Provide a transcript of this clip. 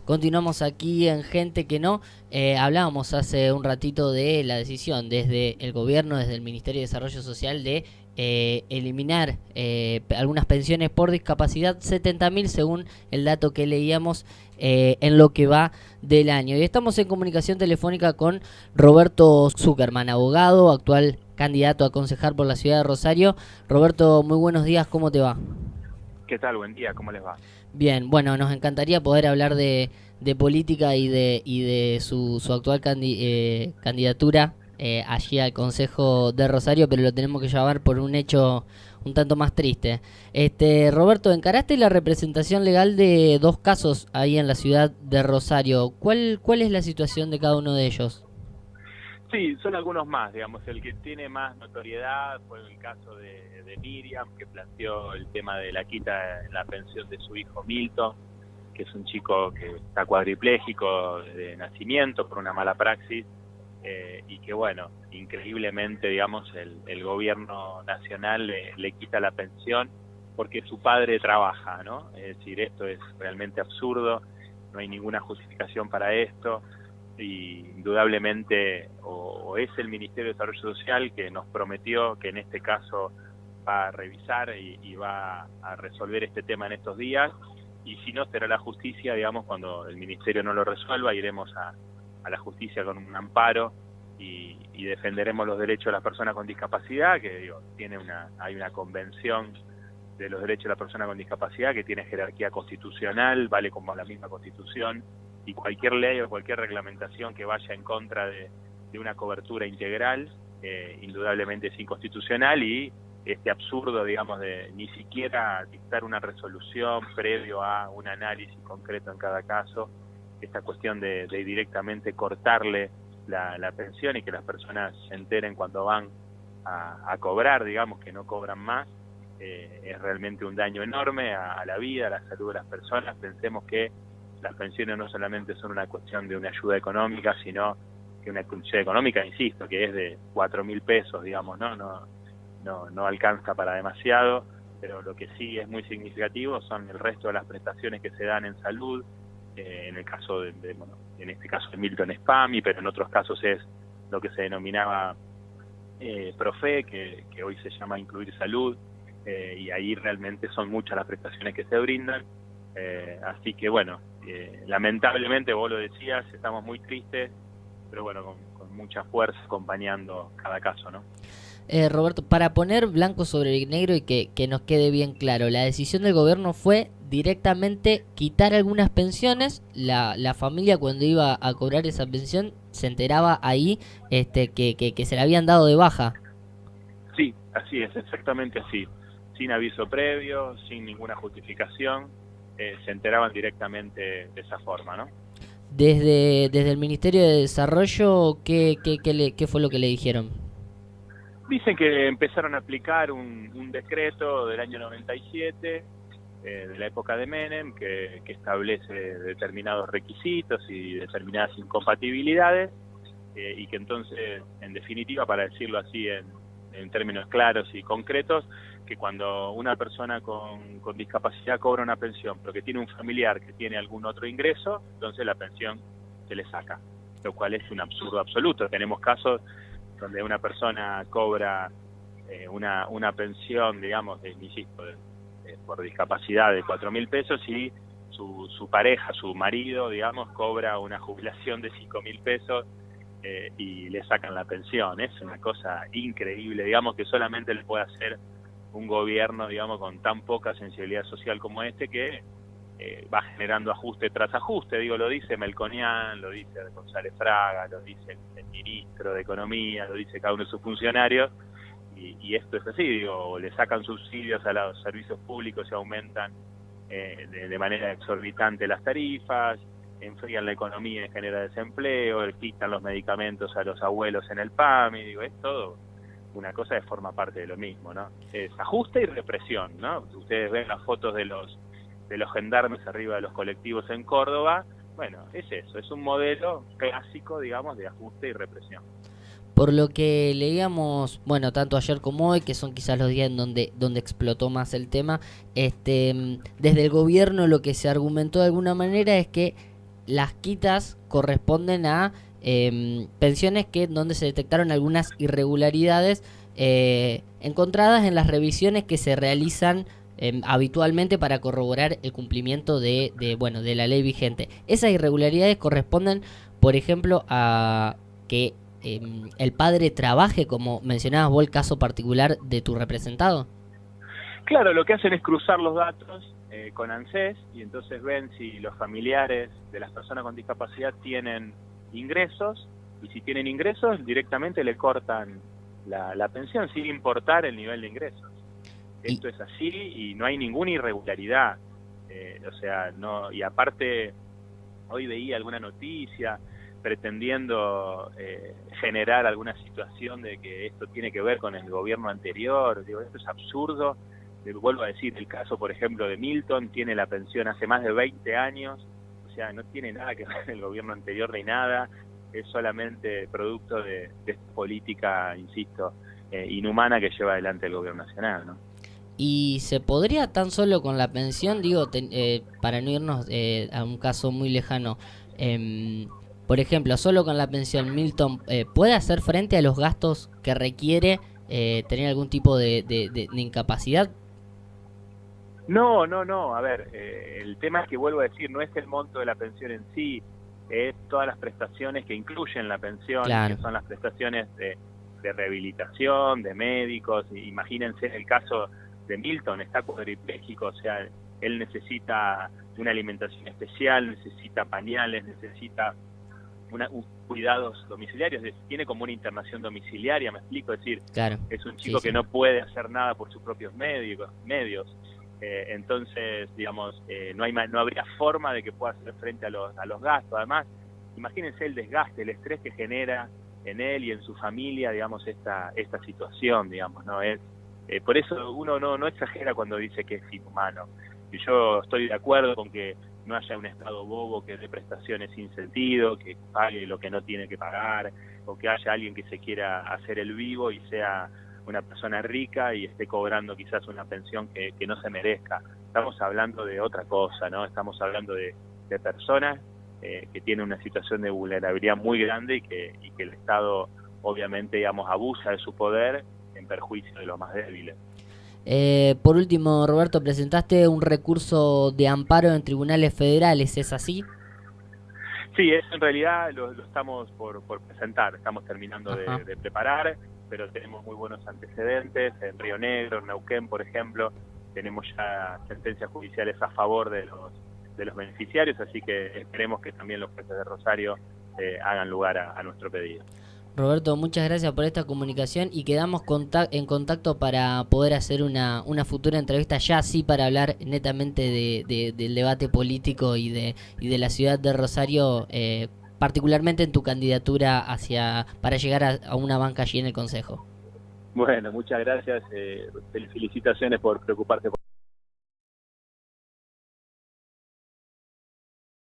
Continuamos aquí en Gente que No. Hablábamos hace un ratito de la decisión desde el gobierno, desde el Ministerio de Desarrollo Social, de eliminar algunas pensiones por discapacidad, 70.000 según el dato que leíamos en lo que va del año. Y estamos en comunicación telefónica con Roberto Zuckerman, abogado, actual candidato a concejal por la ciudad de Rosario. Roberto, muy buenos días, ¿cómo te va? ¿Qué tal? Buen día, ¿cómo les va? Bien, bueno, nos encantaría poder hablar de política y de su actual candidatura allí al Consejo de Rosario, pero lo tenemos que llevar por un hecho un tanto más triste. Roberto, encaraste la representación legal de dos casos ahí en la ciudad de Rosario. ¿Cuál es la situación de cada uno de ellos? Sí, son algunos más, digamos, el que tiene más notoriedad fue el caso de Miriam, que planteó el tema de la quita en la pensión de su hijo Milton, que es un chico que está cuadripléjico de nacimiento por una mala praxis, y que bueno, increíblemente, digamos, el gobierno nacional le quita la pensión porque su padre trabaja, ¿no? Es decir, esto es realmente absurdo, no hay ninguna justificación para esto. Y indudablemente o es el Ministerio de Desarrollo Social que nos prometió que en este caso va a revisar y va a resolver este tema en estos días, y si no será la justicia, digamos, cuando el Ministerio no lo resuelva, iremos a la justicia con un amparo y defenderemos los derechos de las personas con discapacidad, que digo, hay una convención de los derechos de la persona con discapacidad que tiene jerarquía constitucional, vale como la misma Constitución, y cualquier ley o cualquier reglamentación que vaya en contra de una cobertura integral, indudablemente es inconstitucional, y este absurdo, digamos, de ni siquiera dictar una resolución previo a un análisis concreto en cada caso, esta cuestión de directamente cortarle la pensión y que las personas se enteren cuando van a cobrar, digamos, que no cobran más, es realmente un daño enorme a la vida, a la salud de las personas. Pensemos que las pensiones no solamente son una cuestión de una ayuda económica, sino que una ayuda económica, insisto, que es de 4.000 pesos, digamos, no alcanza para demasiado, pero lo que sí es muy significativo son el resto de las prestaciones que se dan en salud, en el caso bueno, en este caso de Milton es PAMI, pero en otros casos es lo que se denominaba PROFE, que hoy se llama Incluir Salud, y ahí realmente son muchas las prestaciones que se brindan. Así que bueno, lamentablemente, vos lo decías, estamos muy tristes, pero bueno, con mucha fuerza acompañando cada caso, ¿no? Roberto, para poner blanco sobre negro y que nos quede bien claro, la decisión del gobierno fue directamente quitar algunas pensiones. La familia, cuando iba a cobrar esa pensión, se enteraba ahí que se la habían dado de baja. Sí, así es, exactamente así, sin aviso previo, sin ninguna justificación, se enteraban directamente de esa forma, ¿no? Desde el Ministerio de Desarrollo, ¿qué fue lo que le dijeron? Dicen que empezaron a aplicar un decreto del año 97, de la época de Menem, que establece determinados requisitos y determinadas incompatibilidades, y que entonces, en definitiva, para decirlo así en términos claros y concretos, que cuando una persona con discapacidad cobra una pensión, pero que tiene un familiar que tiene algún otro ingreso, entonces la pensión se le saca, lo cual es un absurdo absoluto. Tenemos casos donde una persona cobra una pensión, digamos, insisto, por discapacidad de 4.000 pesos, y su pareja, su marido, digamos, cobra una jubilación de 5.000 pesos, y le sacan la pensión. Es una cosa increíble, digamos, que solamente le puede hacer un gobierno, digamos, con tan poca sensibilidad social como este, que va generando ajuste tras ajuste. Digo, lo dice Melconian, lo dice González Fraga, lo dice el ministro de Economía, lo dice cada uno de sus funcionarios, y esto es así, digo, le sacan subsidios a los servicios públicos y aumentan de manera exorbitante las tarifas, enfrían la economía y genera desempleo, quitan los medicamentos a los abuelos en el PAMI, digo, es todo una cosa que forma parte de lo mismo, ¿no? Es ajuste y represión, ¿no? Ustedes ven las fotos de los gendarmes arriba de los colectivos en Córdoba. Bueno, es eso, es un modelo clásico, digamos, de ajuste y represión. Por lo que leíamos, bueno, tanto ayer como hoy, que son quizás los días en donde explotó más el tema, desde el gobierno lo que se argumentó de alguna manera es que las quitas corresponden a pensiones donde se detectaron algunas irregularidades encontradas en las revisiones que se realizan habitualmente para corroborar el cumplimiento de la ley vigente. Esas irregularidades corresponden, por ejemplo, a que el padre trabaje, como mencionabas vos el caso particular de tu representado. Claro, lo que hacen es cruzar los datos con ANSES y entonces ven si los familiares de las personas con discapacidad tienen ingresos, y si tienen ingresos directamente le cortan la pensión sin importar el nivel de ingresos. Esto es así y no hay ninguna irregularidad. O sea, no, y aparte hoy veía alguna noticia pretendiendo generar alguna situación de que esto tiene que ver con el gobierno anterior. Digo, esto es absurdo. Vuelvo a decir, el caso, por ejemplo, de Milton, tiene la pensión hace más de 20 años, o sea, no tiene nada que ver con el gobierno anterior ni nada, es solamente producto de esta política, insisto, inhumana que lleva adelante el gobierno nacional, ¿no? ¿Y se podría tan solo con la pensión, digo, para no irnos a un caso muy lejano, por ejemplo, solo con la pensión, Milton puede hacer frente a los gastos que requiere tener algún tipo de incapacidad? No, a ver, el tema es que, vuelvo a decir, no es el monto de la pensión en sí, es todas las prestaciones que incluyen la pensión, claro, que son las prestaciones de rehabilitación, de médicos. Imagínense el caso de Milton, está cuadripléjico, o sea, él necesita una alimentación especial, necesita pañales, necesita cuidados domiciliarios, tiene como una internación domiciliaria, me explico, es decir, claro, es un chico que no puede hacer nada por sus propios medios. Entonces, digamos, no habría forma de que pueda hacer frente a los gastos. Además, imagínense el desgaste, el estrés que genera en él y en su familia, digamos, esta situación, digamos, ¿no? Por eso uno no exagera cuando dice que es inhumano. Y yo estoy de acuerdo con que no haya un Estado bobo que dé prestaciones sin sentido, que pague lo que no tiene que pagar, o que haya alguien que se quiera hacer el vivo y sea una persona rica y esté cobrando quizás una pensión que no se merezca. Estamos hablando de otra cosa, ¿no? Estamos hablando de personas que tienen una situación de vulnerabilidad muy grande y que el Estado obviamente, digamos, abusa de su poder en perjuicio de los más débiles. Por último, Roberto, presentaste un recurso de amparo en tribunales federales, ¿es así? Sí, eso en realidad lo estamos por presentar, estamos terminando de preparar, pero tenemos muy buenos antecedentes en Río Negro, en Neuquén, por ejemplo, tenemos ya sentencias judiciales a favor de los beneficiarios, así que esperemos que también los jueces de Rosario hagan lugar a nuestro pedido. Roberto, muchas gracias por esta comunicación y quedamos en contacto para poder hacer una futura entrevista, ya sí, para hablar netamente del debate político y de la ciudad de Rosario, particularmente en tu candidatura para llegar a una banca allí en el Consejo. Bueno, muchas gracias, felicitaciones por preocuparte por